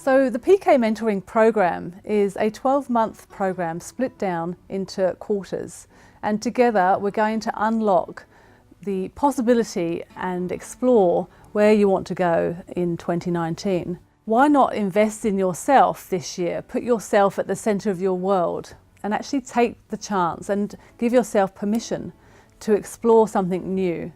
So the PK Mentoring program is a 12-month program split down into quarters, and together we're going to unlock the possibility and explore where you want to go in 2019. Why not invest in yourself this year? Put yourself at the centre of your world and actually take the chance and give yourself permission to explore something new.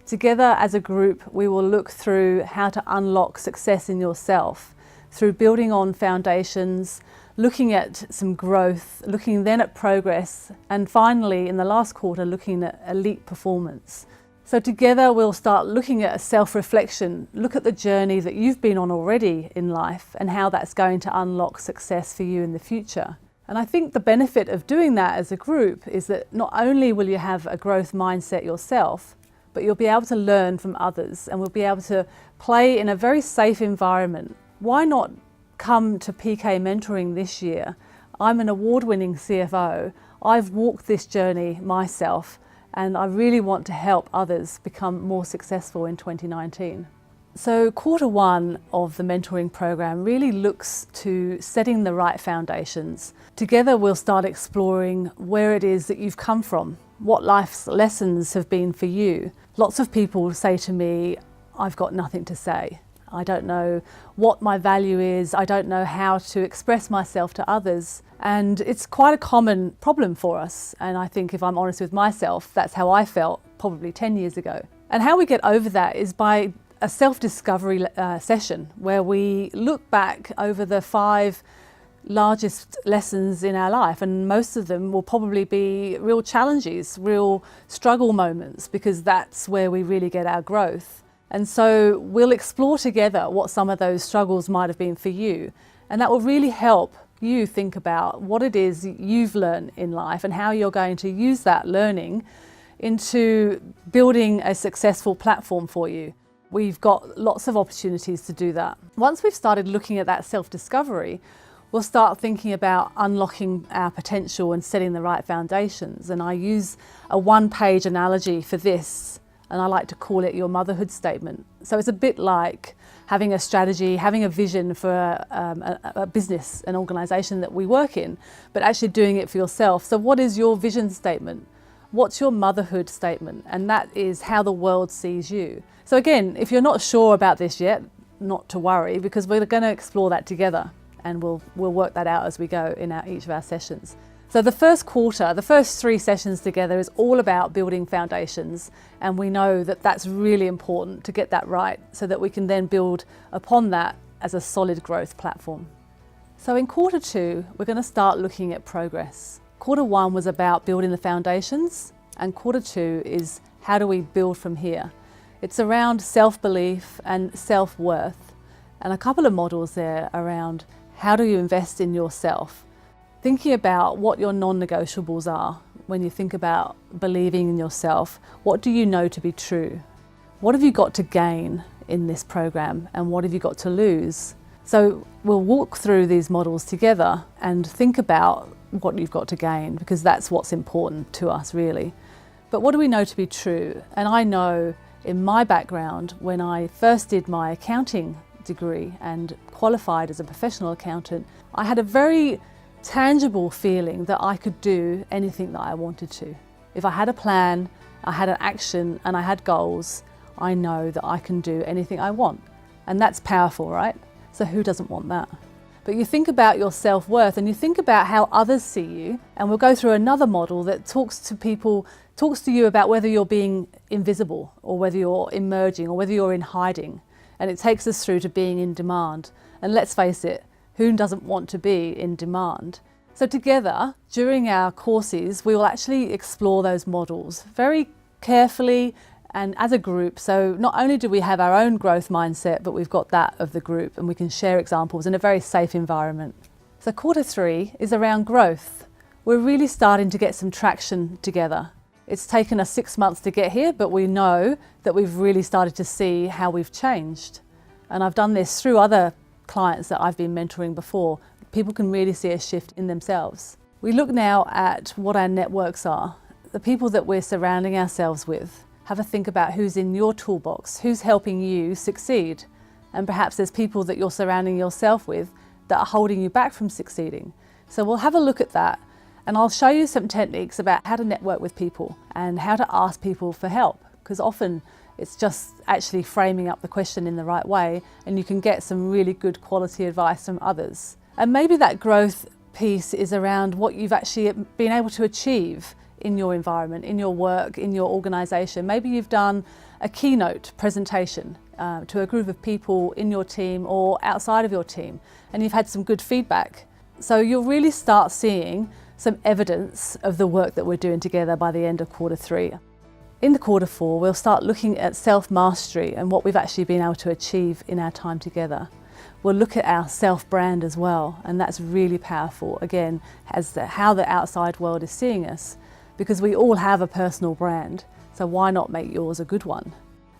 Together as a group, we will look through how to unlock success in yourself through building on foundations, looking at some growth, looking then at progress, and finally in the last quarter looking at elite performance. So together we'll start looking at a self-reflection, look at the journey that you've been on already in life and how that's going to unlock success for you in the future. And I think the benefit of doing that as a group is that not only will you have a growth mindset yourself, but you'll be able to learn from others and we'll be able to play in a very safe environment. Why not come to PK Mentoring this year? I'm an award-winning CFO. I've walked this journey myself and I really want to help others become more successful in 2019. So quarter one of the mentoring program really looks to setting the right foundations. Together we'll start exploring where it is that you've come from, what life's lessons have been for you. Lots of people say to me, I've got nothing to say. I don't know what my value is. I don't know how to express myself to others. And it's quite a common problem for us. And I think if I'm honest with myself, that's how I felt probably 10 years ago. And how we get over that is by a self-discovery session where we look back over the 5 largest lessons in our life, and most of them will probably be real challenges, real struggle moments, because that's where we really get our growth. And so we'll explore together what some of those struggles might have been for you, and that will really help you think about what it is you've learned in life and how you're going to use that learning into building a successful platform for you. We've got lots of opportunities to do that. Once we've started looking at that self-discovery, we'll start thinking about unlocking our potential and setting the right foundations. And I use a 1-page analogy for this, and I like to call it your motherhood statement. So it's a bit like having a strategy, having a vision for a business, an organisation that we work in, but actually doing it for yourself. So what is your vision statement? What's your motherhood statement? And that is how the world sees you. So again, if you're not sure about this yet, not to worry, because we're going to explore that together and we'll work that out as we go in each of our sessions. So the first quarter, the first 3 sessions together is all about building foundations, and we know that that's really important to get that right so that we can then build upon that as a solid growth platform. So in quarter 2, we're going to start looking at progress. Quarter 1 was about building the foundations, and quarter 2 is how do we build from here. It's around self-belief and self-worth, and a couple of models there around how do you invest in yourself. Thinking about what your non-negotiables are when you think about believing in yourself. What do you know to be true? What have you got to gain in this program and what have you got to lose? So we'll walk through these models together and think about what you've got to gain, because that's what's important to us really. But what do we know to be true? And I know in my background, when I first did my accounting degree and qualified as a professional accountant, I had a very tangible feeling that I could do anything that I wanted to. If I had a plan, I had an action and I had goals, I know that I can do anything I want. And that's powerful, right? So who doesn't want that? But you think about your self-worth and you think about how others see you, and we'll go through another model that talks to you about whether you're being invisible or whether you're emerging or whether you're in hiding. And it takes us through to being in demand. And let's face it, who doesn't want to be in demand? So together, during our courses, we will actually explore those models very carefully and as a group. So not only do we have our own growth mindset, but we've got that of the group, and we can share examples in a very safe environment. So quarter 3 is around growth. We're really starting to get some traction together. It's taken us 6 months to get here, but we know that we've really started to see how we've changed. And I've done this through other clients that I've been mentoring before. People can really see a shift in themselves. We look now at what our networks are, the people that we're surrounding ourselves with. Have a think about who's in your toolbox, who's helping you succeed. and perhaps there's people that you're surrounding yourself with that are holding you back from succeeding. So we'll have a look at that, and I'll show you some techniques about how to network with people and how to ask people for help, because often it's just actually framing up the question in the right way and you can get some really good quality advice from others. And maybe that growth piece is around what you've actually been able to achieve in your environment, in your work, in your organisation. Maybe you've done a keynote presentation to a group of people in your team or outside of your team, and you've had some good feedback. So you'll really start seeing some evidence of the work that we're doing together by the end of quarter 3. In the quarter 4, we'll start looking at self-mastery and what we've actually been able to achieve in our time together. We'll look at our self-brand as well, and that's really powerful, again, as how the outside world is seeing us, because we all have a personal brand, so why not make yours a good one?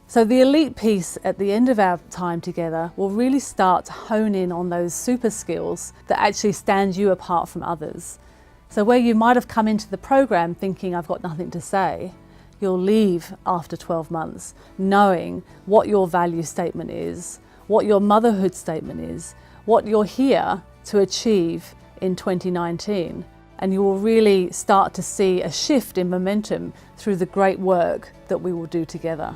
So the elite piece at the end of our time together will really start to hone in on those super skills that actually stand you apart from others. So where you might have come into the program thinking, I've got nothing to say, you'll leave after 12 months knowing what your value statement is, what your motherhood statement is, what you're here to achieve in 2019. And you will really start to see a shift in momentum through the great work that we will do together.